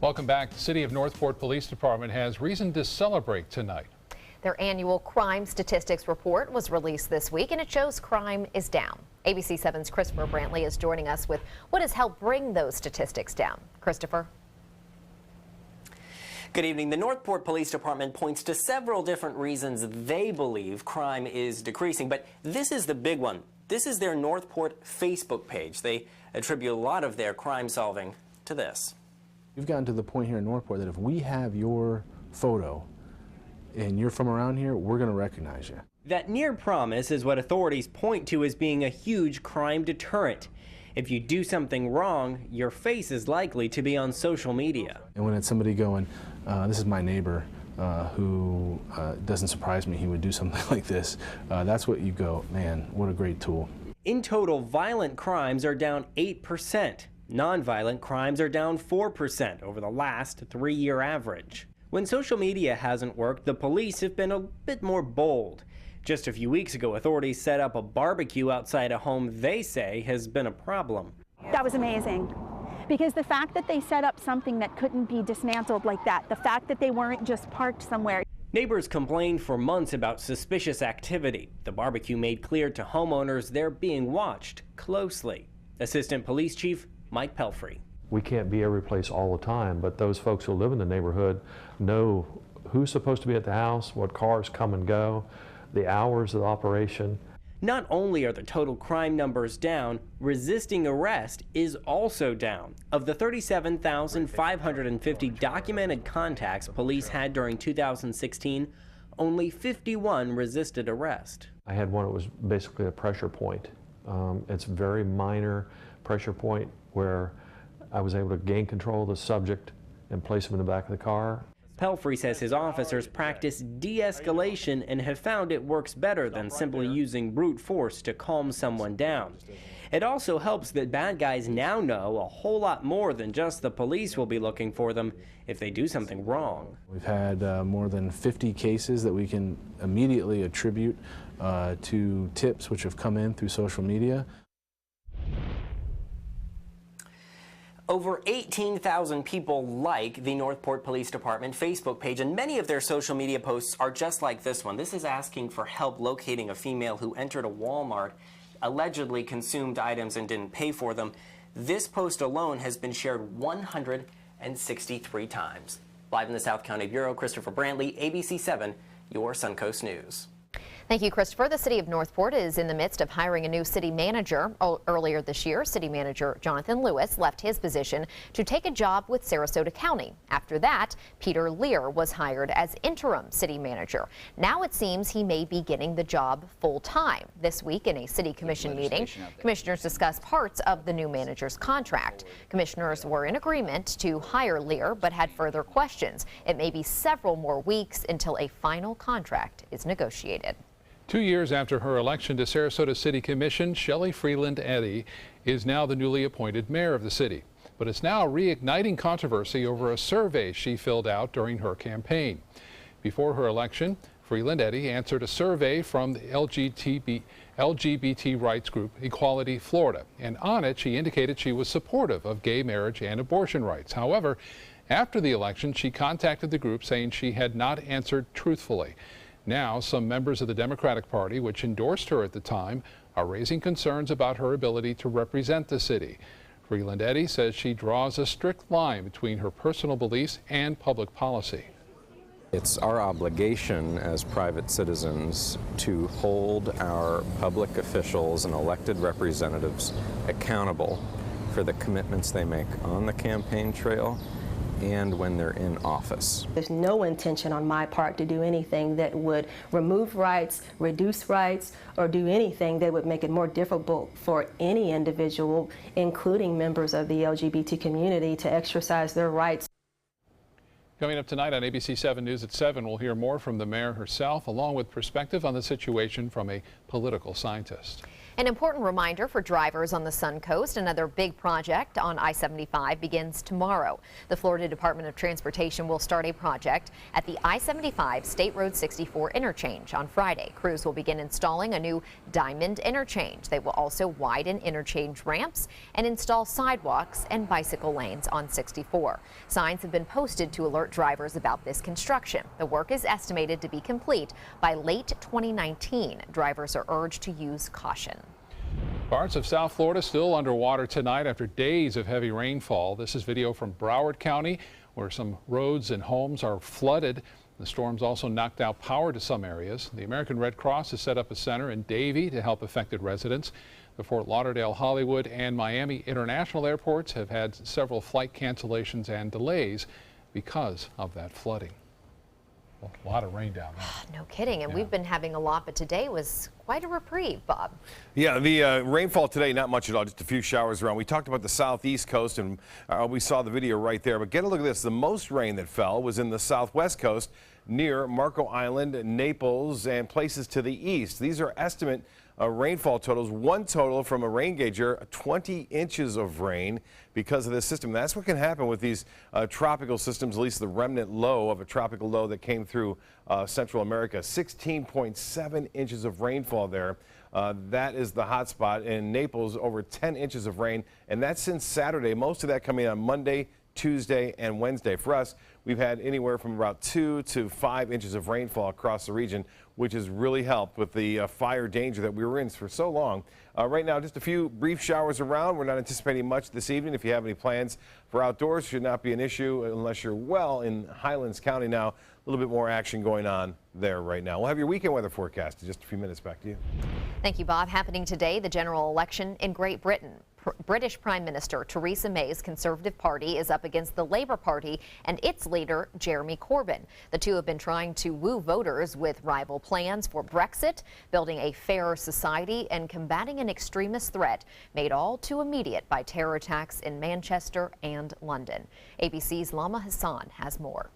Welcome back. The City of Northport Police Department has reason to celebrate tonight. Their annual crime statistics report was released this week, and it shows crime is down. ABC 7's Christopher Brantley is joining us with what has helped bring those statistics down. Christopher. Good evening. The Northport Police Department points to several different reasons they believe crime is decreasing, but this is the big one. This is their Northport Facebook page. They attribute a lot of their crime solving to this. We've gotten to the point here in Northport that if we have your photo and you're from around here, we're going to recognize you. That near promise is what authorities point to as being a huge crime deterrent. If you do something wrong, your face is likely to be on social media. And when it's somebody going, this is my neighbor who doesn't surprise me, he would do something like this, that's what you go, man, what a great tool. In total, violent crimes are down 8%. Nonviolent crimes are down 4% over the last 3-year average. When social media hasn't worked, the police have been a bit more bold. Just a few weeks ago, authorities set up a barbecue outside a home they say has been a problem. That was amazing, because the fact that they set up something that couldn't be dismantled like that, the fact that they weren't just parked somewhere. Neighbors complained for months about suspicious activity. The barbecue made clear to homeowners they're being watched closely. Assistant Police Chief Mike Pelfrey. We can't be every place all the time, but those folks who live in the neighborhood know who's supposed to be at the house, what cars come and go, the hours of operation. Not only are the total crime numbers down, resisting arrest is also down. Of the 37,550 documented contacts police had during 2016, only 51 resisted arrest. I had one that was basically a pressure point. It's a very minor pressure point where I was able to gain control of the subject and place him in the back of the car. Pelfrey says his officers practice de-escalation and have found it works better than simply using brute force to calm someone down. It also helps that bad guys now know a whole lot more than just the police will be looking for them if they do something wrong. We've had more than 50 cases that we can immediately attribute to tips which have come in through social media. Over 18,000 people like the Northport Police Department Facebook page, and many of their social media posts are just like this one. This is asking for help locating a female who entered a Walmart, allegedly consumed items and didn't pay for them. This post alone has been shared 163 times. Live in the South County Bureau, Christopher Brantley, ABC 7, your Suncoast News. Thank you, Christopher. The City of Northport is in the midst of hiring a new city manager. Earlier this year, City Manager Jonathan Lewis left his position to take a job with Sarasota County. After that, Peter Lear was hired as interim city manager. Now it seems he may be getting the job full-time. This week in a city commission meeting, commissioners discussed parts of the new manager's contract. Commissioners were in agreement to hire Lear, but had further questions. It may be several more weeks until a final contract is negotiated. 2 years after her election to Sarasota City Commission, Shelley Freeland Eddy is now the newly appointed mayor of the city. But it's now reigniting controversy over a survey she filled out during her campaign. Before her election, Freeland Eddy answered a survey from the LGBT rights group Equality Florida, and on it she indicated she was supportive of gay marriage and abortion rights. However, after the election, she contacted the group saying she had not answered truthfully. Now, some members of the Democratic Party, which endorsed her at the time, are raising concerns about her ability to represent the city. Freeland Eddy says she draws a strict line between her personal beliefs and public policy. It's our obligation as private citizens to hold our public officials and elected representatives accountable for the commitments they make on the campaign trail and when they're in office. There's no intention on my part to do anything that would remove rights, reduce rights, or do anything that would make it more difficult for any individual, including members of the LGBT community, to exercise their rights. Coming up tonight on ABC 7 News at 7, we'll hear more from the mayor herself, along with perspective on the situation from a political scientist. An important reminder for drivers on the Sun Coast, another big project on I-75 begins tomorrow. The Florida Department of Transportation will start a project at the I-75 State Road 64 interchange on Friday. Crews will begin installing a new diamond interchange. They will also widen interchange ramps and install sidewalks and bicycle lanes on 64. Signs have been posted to alert drivers about this construction. The work is estimated to be complete by late 2019. Drivers are urged to use caution. Parts of South Florida still underwater tonight after days of heavy rainfall. This is video from Broward County, where some roads and homes are flooded. The storms also knocked out power to some areas. The American Red Cross has set up a center in Davie to help affected residents. The Fort Lauderdale, Hollywood, and Miami international airports have had several flight cancellations and delays because of that flooding. A lot of rain down there. No kidding. And we've been having a lot, but today was quite a reprieve, Bob. Yeah, the rainfall today, not much at all, just a few showers around. We talked about the southeast coast, and we saw the video right there. But get a look at this. The most rain that fell was in the southwest coast near Marco Island, Naples, and places to the east. These are estimate rainfall totals. One total from a rain gauger, 20 inches of rain because of this system. That's what can happen with these tropical systems, at least the remnant low of a tropical low that came through Central America. 16.7 inches of rainfall there. That is the hot spot. In Naples, over 10 inches of rain, and that's since Saturday. Most of that coming on Monday, Tuesday, and Wednesday. For us, we've had anywhere from about 2 to 5 inches of rainfall across the region, which has really helped with the fire danger that we were in for so long. Right now, just a few brief showers around. We're not anticipating much this evening. If you have any plans for outdoors, should not be an issue unless you're well in Highlands County now. A little bit more action going on there right now. We'll have your weekend weather forecast in just a few minutes. Back to you. Thank you, Bob. Happening today, the general election in Great Britain. British Prime Minister Theresa May's Conservative Party is up against the Labour Party and its leader, Jeremy Corbyn. The two have been trying to woo voters with rival plans for Brexit, building a fairer society, and combating an extremist threat made all too immediate by terror attacks in Manchester and London. ABC's Lama Hassan has more.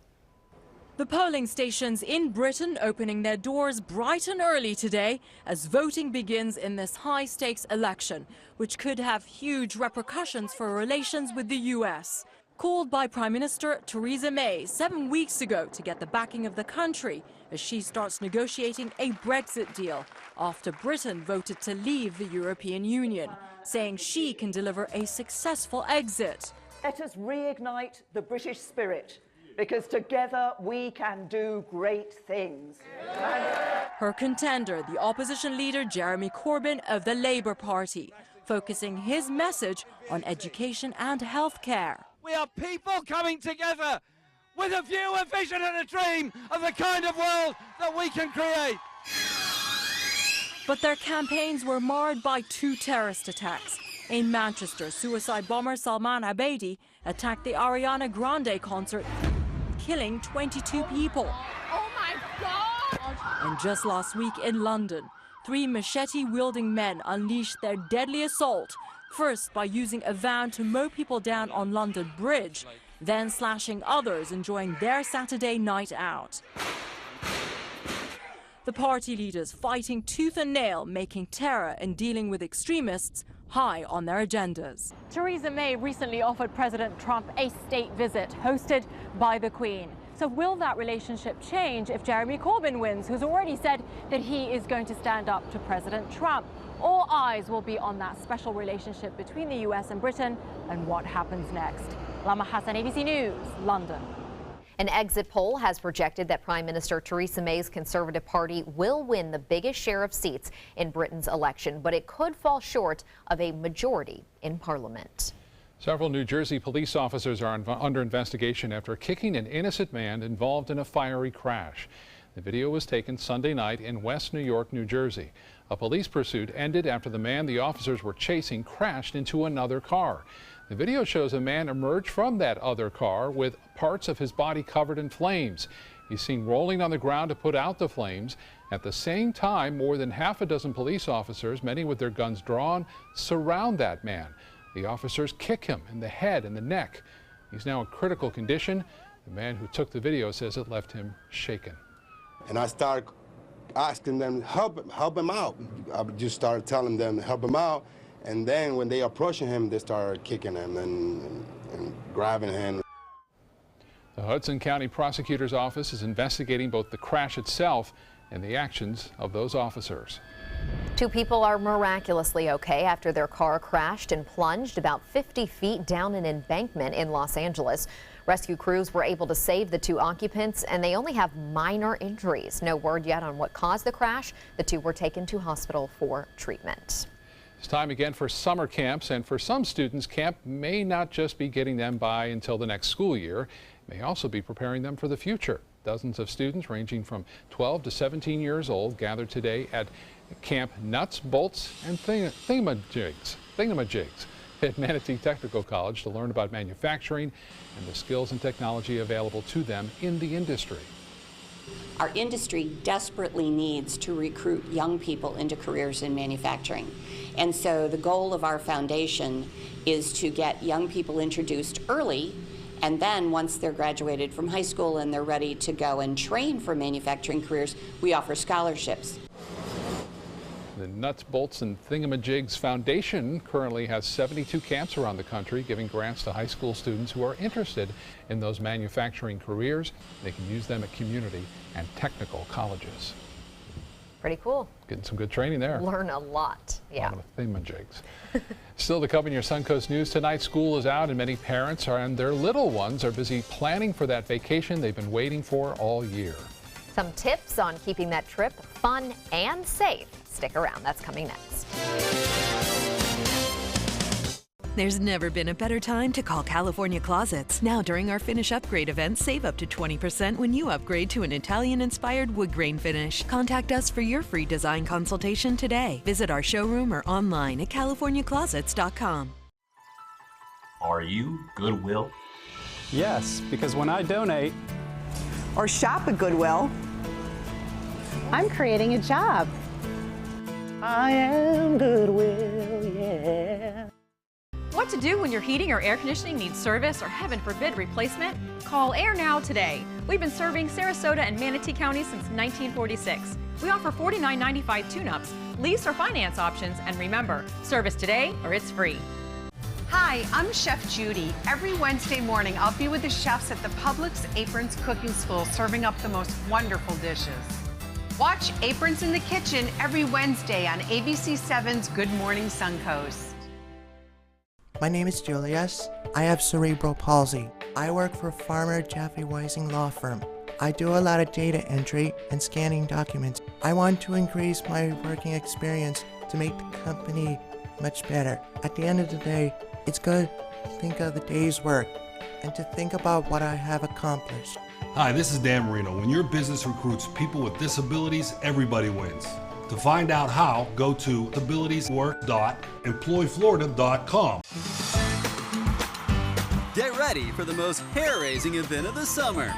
The polling stations in Britain opening their doors bright and early today as voting begins in this high-stakes election, which could have huge repercussions for relations with the US. Called by Prime Minister Theresa May 7 weeks ago to get the backing of the country as she starts negotiating a Brexit deal after Britain voted to leave the European Union, saying she can deliver a successful exit. Let us reignite the British spirit, because together we can do great things. Her contender, the opposition leader Jeremy Corbyn of the Labour Party, focusing his message on education and healthcare. We are people coming together with a view, a vision and a dream of the kind of world that we can create. But their campaigns were marred by 2 terrorist attacks. In Manchester, suicide bomber Salman Abedi attacked the Ariana Grande concert, killing 22 people. Oh my God! And just last week in London, 3 machete-wielding men unleashed their deadly assault, first by using a van to mow people down on London Bridge, then slashing others enjoying their Saturday night out. The party leaders fighting tooth and nail, making terror and dealing with extremists high on their agendas. Theresa May recently offered President Trump a state visit hosted by the Queen. So will that relationship change if Jeremy Corbyn wins, who's already said that he is going to stand up to President Trump? All eyes will be on that special relationship between the US and Britain and what happens next. Lama Hassan, ABC News, London. An exit poll has projected that Prime Minister Theresa May's Conservative Party will win the biggest share of seats in Britain's election, but it could fall short of a majority in Parliament. Several New Jersey police officers are under investigation after kicking an innocent man involved in a fiery crash. The video was taken Sunday night in West New York, New Jersey. A police pursuit ended after the man the officers were chasing crashed into another car. The video shows a man emerge from that other car with parts of his body covered in flames. He's seen rolling on the ground to put out the flames. At the same time, more than half a dozen police officers, many with their guns drawn, surround that man. The officers kick him in the head and the neck. He's now in critical condition. The man who took the video says it left him shaken. And I started asking them help him out. I just started telling them to help him out, and then when they approaching him, they started kicking him and grabbing him. The Hudson County Prosecutor's Office is investigating both the crash itself and the actions of those officers. 2 people are miraculously okay after their car crashed and plunged about 50 feet down an embankment in Los Angeles. Rescue crews were able to save the 2 occupants, and they only have minor injuries. No word yet on what caused the crash. The 2 were taken to hospital for treatment. It's time again for summer camps, and for some students, camp may not just be getting them by until the next school year. It may also be preparing them for the future. Dozens of students ranging from 12 to 17 years old gathered today at Camp Nuts, Bolts, and Thingamajigs at Manatee Technical College to learn about manufacturing and the skills and technology available to them in the industry. Our industry desperately needs to recruit young people into careers in manufacturing. And so the goal of our foundation is to get young people introduced early, and then once they're graduated from high school and they're ready to go and train for manufacturing careers, we offer scholarships. The Nuts, Bolts, and Thingamajigs Foundation currently has 72 camps around the country, giving grants to high school students who are interested in those manufacturing careers. They can use them at community and technical colleges. Pretty cool. Getting some good training there. Learn a lot. Yeah. Thingamajigs. Still to come in your Suncoast News tonight, school is out and many parents and their little ones are busy planning for that vacation they've been waiting for all year. Some tips on keeping that trip fun and safe. Stick around, that's coming next. There's never been a better time to call California Closets. Now during our Finish Upgrade event, save up to 20% when you upgrade to an Italian-inspired wood grain finish. Contact us for your free design consultation today. Visit our showroom or online at californiaclosets.com. Are you Goodwill? Yes, because when I donate or shop at Goodwill, I'm creating a job. I am Goodwill, yeah. What to do when your heating or air conditioning needs service or, heaven forbid, replacement? Call Air Now today. We've been serving Sarasota and Manatee County since 1946. We offer $49.95 tune-ups, lease or finance options, and remember, service today or it's free. Hi, I'm Chef Judy. Every Wednesday morning, I'll be with the chefs at the Publix Aprons Cooking School serving up the most wonderful dishes. Watch Aprons in the Kitchen every Wednesday on ABC7's Good Morning Suncoast. My name is Julius. I have cerebral palsy. I work for Farmer Jeffrey Weising Law Firm. I do a lot of data entry and scanning documents. I want to increase my working experience to make the company much better. At the end of the day, it's good to think of the day's work and to think about what I have accomplished. Hi, this is Dan Marino. When your business recruits people with disabilities, everybody wins. To find out how, go to abilitieswork.employflorida.com. Get ready for the most hair-raising event of the summer.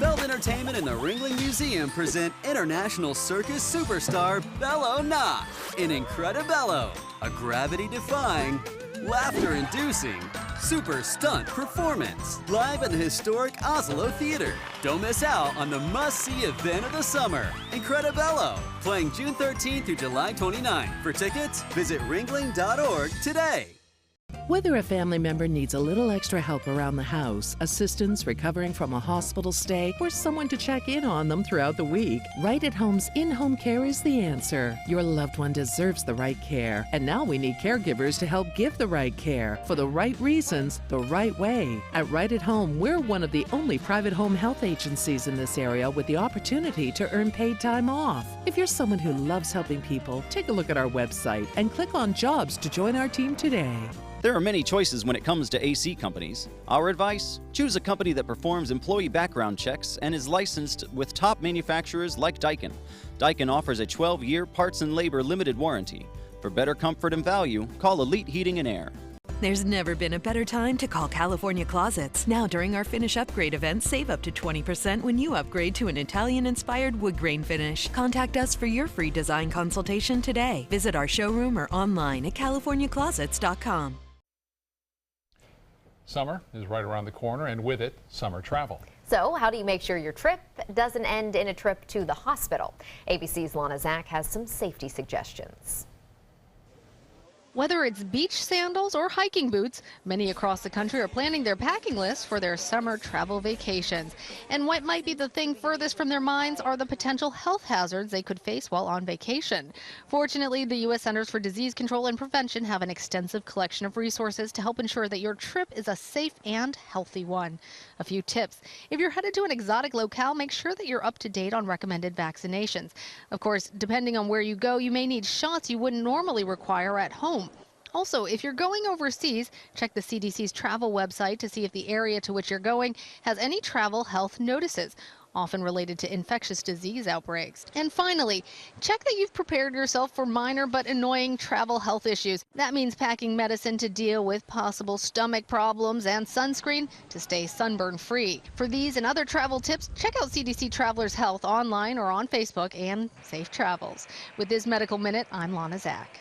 Feld Entertainment and the Ringling Museum present international circus superstar Bello Knott in Incredibello, a gravity-defying, laughter-inducing, super stunt performance live at the historic Oslo Theater. Don't miss out on the must-see event of the summer, Incredibello, playing June 13th through July 29th. For tickets, visit ringling.org today. Whether a family member needs a little extra help around the house, assistance recovering from a hospital stay, or someone to check in on them throughout the week, Right at Home's in-home care is the answer. Your loved one deserves the right care, and now we need caregivers to help give the right care for the right reasons, the right way. At Right at Home, we're one of the only private home health agencies in this area with the opportunity to earn paid time off. If you're someone who loves helping people, take a look at our website and click on Jobs to join our team today. There are many choices when it comes to AC companies. Our advice? Choose a company that performs employee background checks and is licensed with top manufacturers like Daikin. Daikin offers a 12-year parts and labor limited warranty. For better comfort and value, call Elite Heating and Air. There's never been a better time to call California Closets. Now during our Finish Upgrade event, save up to 20% when you upgrade to an Italian-inspired wood grain finish. Contact us for your free design consultation today. Visit our showroom or online at californiaclosets.com. Summer is right around the corner, and with it, summer travel. So how do you make sure your trip doesn't end in a trip to the hospital? ABC's Lana Zach has some safety suggestions. Whether it's beach sandals or hiking boots, many across the country are planning their packing list for their summer travel vacations. And what might be the thing furthest from their minds are the potential health hazards they could face while on vacation. Fortunately, the U.S. Centers for Disease Control and Prevention have an extensive collection of resources to help ensure that your trip is a safe and healthy one. A few tips. If you're headed to an exotic locale, make sure that you're up to date on recommended vaccinations. Of course, depending on where you go, you may need shots you wouldn't normally require at home. Also, if you're going overseas, check the CDC's travel website to see if the area to which you're going has any travel health notices, often related to infectious disease outbreaks. And finally, check that you've prepared yourself for minor but annoying travel health issues. That means packing medicine to deal with possible stomach problems and sunscreen to stay sunburn free. For these and other travel tips, check out CDC Travelers Health online or on Facebook, and safe travels. With this Medical Minute, I'm Lana Zach.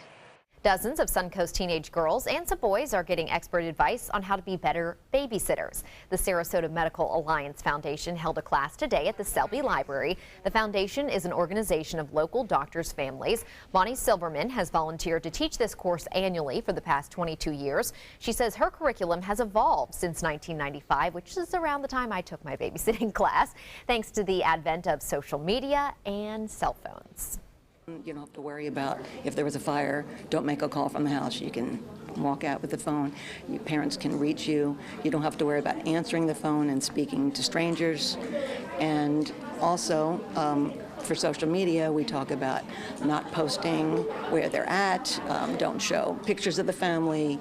Dozens of Suncoast teenage girls and some boys are getting expert advice on how to be better babysitters. The Sarasota Medical Alliance Foundation held a class today at the Selby Library. The foundation is an organization of local doctors' families. Bonnie Silverman has volunteered to teach this course annually for the past 22 years. She says her curriculum has evolved since 1995, which is around the time I took my babysitting class, thanks to the advent of social media and cell phones. You don't have to worry about if there was a fire. Don't make a call from the house. You can walk out with the phone. Your parents can reach you. You don't have to worry about answering the phone and speaking to strangers. And also, for social media, we talk about not posting where they're at. Don't show pictures of the family.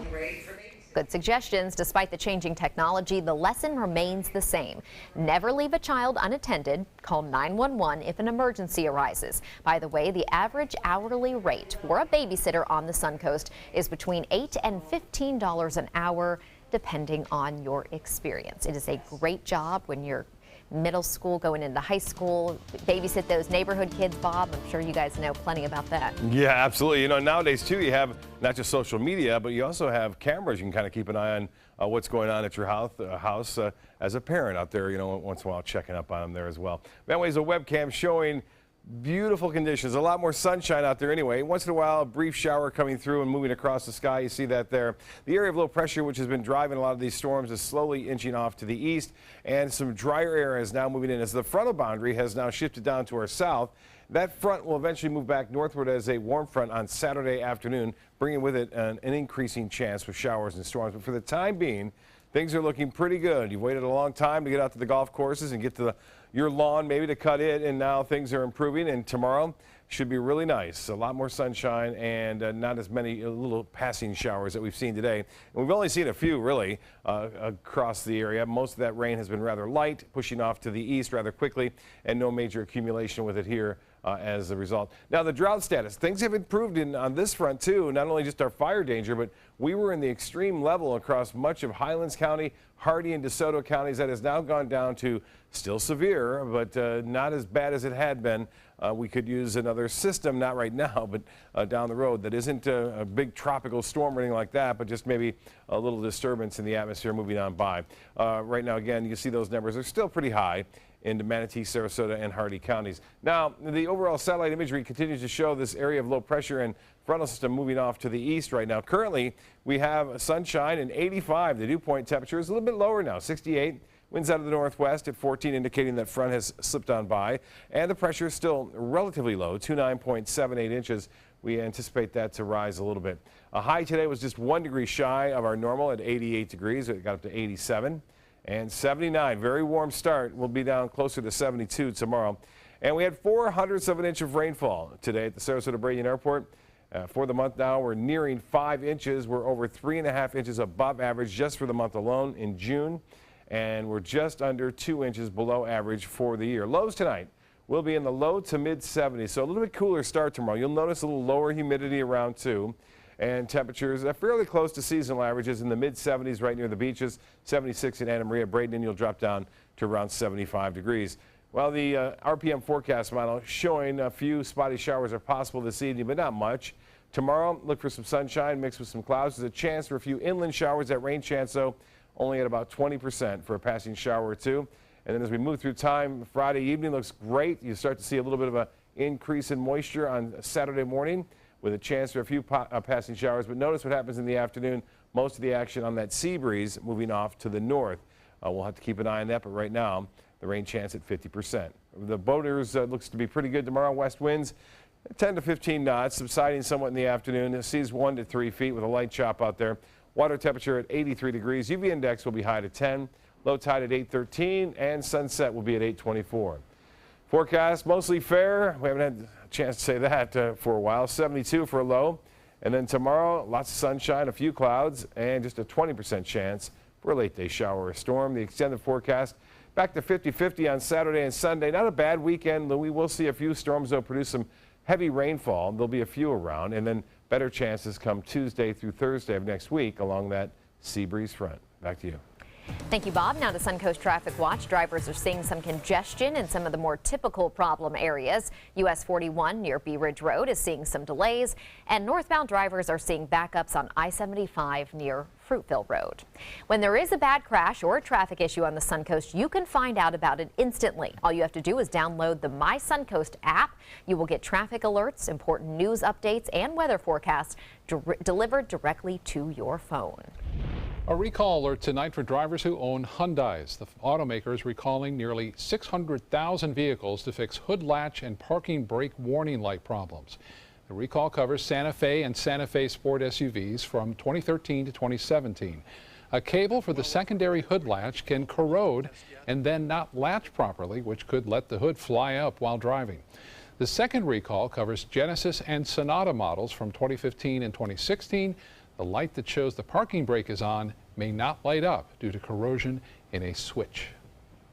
Good suggestions. Despite the changing technology, the lesson remains the same. Never leave a child unattended. Call 911 if an emergency arises. By the way, the average hourly rate for a babysitter on the Suncoast is between $8 and $15 an hour, depending on your experience. It is a great job when you're middle school going into high school. Babysit those neighborhood kids, Bob. I'm sure you guys know plenty about that. Yeah, absolutely. You know, nowadays too, you have not just social media, but you also have cameras. You can kind of keep an eye on what's going on at your house as a parent out there, you know, once in a while checking up on them there as well. That way is a webcam showing beautiful conditions, a lot more sunshine out there anyway. Once in a while, a brief shower coming through and moving across the sky. You see that there. The area of low pressure, which has been driving a lot of these storms, is slowly inching off to the east, and some drier air is now moving in as the frontal boundary has now shifted down to our south. That front will eventually move back northward as a warm front on Saturday afternoon, bringing with it an increasing chance with showers and storms. But for the time being, things are looking pretty good. You've waited a long time to get out to the golf courses and get to your lawn maybe to cut it, and now things are improving, and tomorrow should be really nice. A lot more sunshine and not as many little passing showers that we've seen today. And we've only seen a few really across the area. Most of that rain has been rather light, pushing off to the east rather quickly, and no major accumulation with it here as a result. Now the drought status, things have improved on this front too, not only just our fire danger, but we were in the extreme level across much of Highlands County, Hardee and DeSoto counties. That has now gone down to still severe, but not as bad as it had been. We could use another system, not right now, but down the road that isn't a big tropical storm or anything like that, but just maybe a little disturbance in the atmosphere moving on by. Right now, again, you see those numbers are still pretty high into Manatee, Sarasota, and Hardee counties. Now, the overall satellite imagery continues to show this area of low pressure and frontal system moving off to the east right now. Currently, we have sunshine and 85. The dew point temperature is a little bit lower now, 68. Winds out of the northwest at 14, indicating that front has slipped on by. And the pressure is still relatively low, 29.78 inches. We anticipate that to rise a little bit. A high today was just 1 degree shy of our normal at 88 degrees. It got up to 87. And 79, very warm start. We'll be down closer to 72 tomorrow. And we had 0.04 of an inch of rainfall today at the Sarasota Braden Airport. For the month now, we're nearing 5 inches. We're over 3.5 inches above average just for the month alone in June. And we're just under 2 inches below average for the year. Lows tonight will be in the low to mid 70s. So a little bit cooler start tomorrow. You'll notice a little lower humidity around 2. And temperatures are fairly close to seasonal averages in the mid 70s right near the beaches. 76 in Anna Maria. Braden, you'll drop down to around 75 degrees. Well, the RPM forecast model showing a few spotty showers are possible this evening, but not much. Tomorrow, look for some sunshine mixed with some clouds. There's a chance for a few inland showers. That rain chance, though, only at about 20% for a passing shower or two. And then as we move through time, Friday evening looks great. You start to see a little bit of an increase in moisture on Saturday morning with a chance for a few passing showers. But notice what happens in the afternoon. Most of the action on that sea breeze moving off to the north. We'll have to keep an eye on that, but right now, the rain chance at 50%. The boaters looks to be pretty good tomorrow. West winds 10 to 15 knots, subsiding somewhat in the afternoon. The seas 1 to 3 feet with a light chop out there. Water temperature at 83 degrees. UV index will be high to 10. Low tide at 8:13, and sunset will be at 8:24. Forecast mostly fair. We haven't had a chance to say that for a while. 72 for a low. And then tomorrow, lots of sunshine, a few clouds, and just a 20% chance for a late day shower or storm. The extended forecast back to 50-50 on Saturday and Sunday. Not a bad weekend. We will see a few storms, though, produce some heavy rainfall. There'll be a few around, and then better chances come Tuesday through Thursday of next week along that sea breeze front. Back to you. Thank you, Bob. Now to Suncoast Traffic Watch. Drivers are seeing some congestion in some of the more typical problem areas. US 41 near Bee Ridge Road is seeing some delays, and northbound drivers are seeing backups on I-75 near Fruitville Road. When there is a bad crash or a traffic issue on the Suncoast, you can find out about it instantly. All you have to do is download the My Suncoast app. You will get traffic alerts, important news updates, and weather forecasts delivered directly to your phone. A recall alert tonight for drivers who own Hyundais. The automaker is recalling nearly 600,000 vehicles to fix hood latch and parking brake warning light problems. The recall covers Santa Fe and Santa Fe Sport SUVs from 2013 to 2017. A cable for the secondary hood latch can corrode and then not latch properly, which could let the hood fly up while driving. The second recall covers Genesis and Sonata models from 2015 and 2016. The light that shows the parking brake is on may not light up due to corrosion in a switch.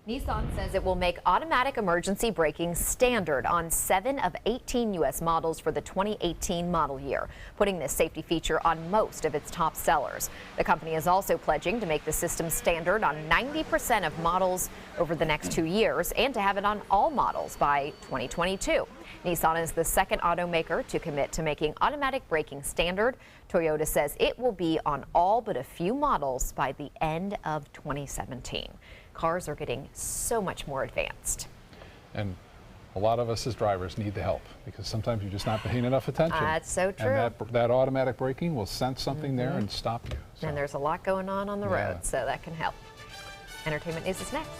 Nissan says it will make automatic emergency braking standard on 7 of 18 U.S. models for the 2018 model year, putting this safety feature on most of its top sellers. The company is also pledging to make the system standard on 90% of models over the next 2 years and to have it on all models by 2022. Nissan is the second automaker to commit to making automatic braking standard. Toyota says it will be on all but a few models by the end of 2017. Cars are getting so much more advanced. And a lot of us as drivers need the help because sometimes you're just not paying enough attention. That's so true. And that automatic braking will sense something there and stop you. So. And there's a lot going on the road, so that can help. Entertainment News is next.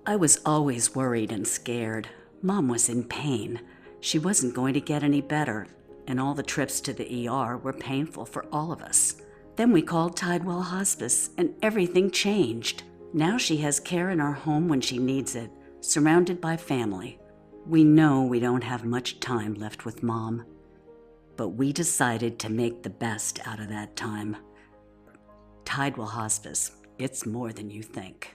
I was always worried and scared. Mom was in pain. She wasn't going to get any better, and all the trips to the ER were painful for all of us. Then we called Tidewell HOSPICE, and everything changed. Now she has care in our home when she needs it, surrounded by family. We know we don't have much time left with Mom, but we decided to make the best out of that time. Tidewell HOSPICE, it's more than you think.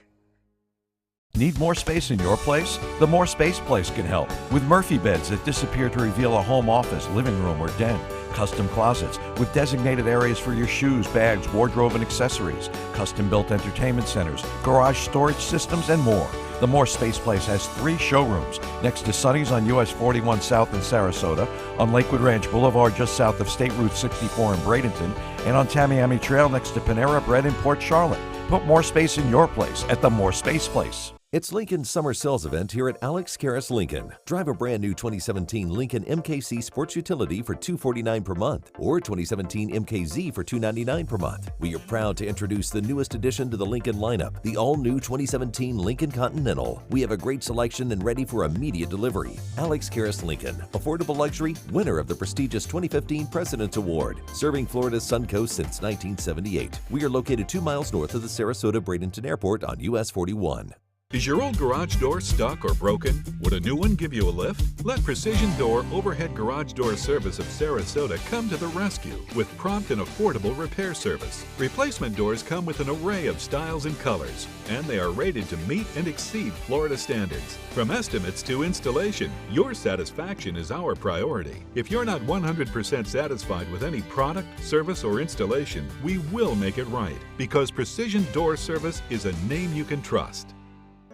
Need more space in your place? The More Space Place can help with Murphy beds that disappear to reveal a home office, living room, or den. Custom closets with designated areas for your shoes, bags, wardrobe, and accessories. Custom-built entertainment centers, garage storage systems, and more. The More Space Place has 3 showrooms next to Sonny's on US 41 South in Sarasota, on Lakewood Ranch Boulevard just south of State Route 64 in Bradenton, and on Tamiami Trail next to Panera Bread in Port Charlotte. Put more space in your place at the More Space Place. It's Lincoln's summer sales event here at Alex Karras Lincoln. Drive a brand new 2017 Lincoln MKC Sports Utility for $249 per month or 2017 MKZ for $299 per month. We are proud to introduce the newest addition to the Lincoln lineup, the all-new 2017 Lincoln Continental. We have a great selection and ready for immediate delivery. Alex Karras Lincoln, affordable luxury, winner of the prestigious 2015 President's Award, serving Florida's Suncoast since 1978. We are located 2 miles north of the Sarasota-Bradenton Airport on US 41. Is your old garage door stuck or broken? Would a new one give you a lift? Let Precision Door Overhead Garage Door Service of Sarasota come to the rescue with prompt and affordable repair service. Replacement doors come with an array of styles and colors, and they are rated to meet and exceed Florida standards. From estimates to installation, your satisfaction is our priority. If you're not 100% satisfied with any product, service, or installation, we will make it right because Precision Door Service is a name you can trust.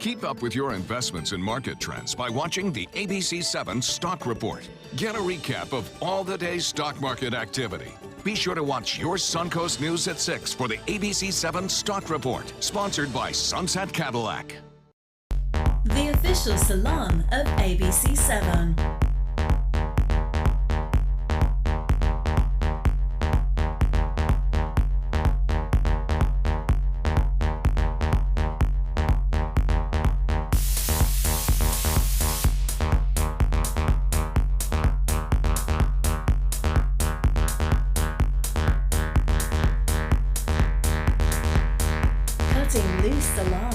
Keep up with your investments and market trends by watching the ABC 7 Stock Report. Get a recap of all the day's stock market activity. Be sure to watch your Suncoast News at 6 for the ABC 7 Stock Report, sponsored by Sunset Cadillac. The official salon of ABC 7. Cutting Loose Salon.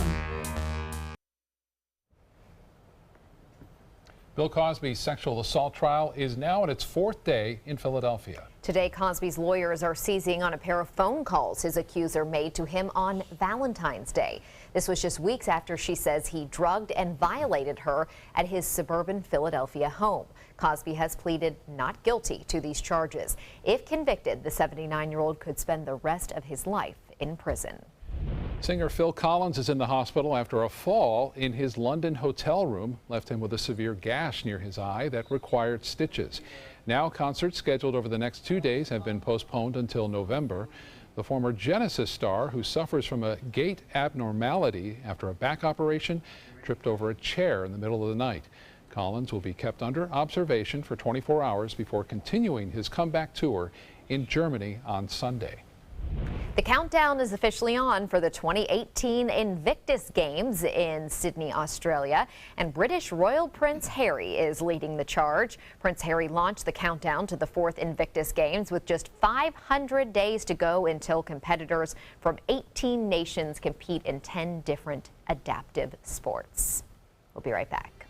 Bill Cosby's sexual assault trial is now in its 4th day in Philadelphia. Today, Cosby's lawyers are seizing on a pair of phone calls his accuser made to him on Valentine's Day. This was just weeks after she says he drugged and violated her at his suburban Philadelphia home. Cosby has pleaded not guilty to these charges. If convicted, the 79-year-old could spend the rest of his life in prison. Singer Phil Collins is in the hospital after a fall in his London hotel room left him with a severe gash near his eye that required stitches. Now concerts scheduled over the next 2 days have been postponed until November. The former Genesis star, who suffers from a gait abnormality after a back operation, tripped over a chair in the middle of the night. Collins will be kept under observation for 24 hours before continuing his comeback tour in Germany on Sunday. The countdown is officially on for the 2018 Invictus Games in Sydney, Australia, and British Royal Prince Harry is leading the charge. Prince Harry launched the countdown to the 4th Invictus Games with just 500 days to go until competitors from 18 nations compete in 10 different adaptive sports. We'll be right back.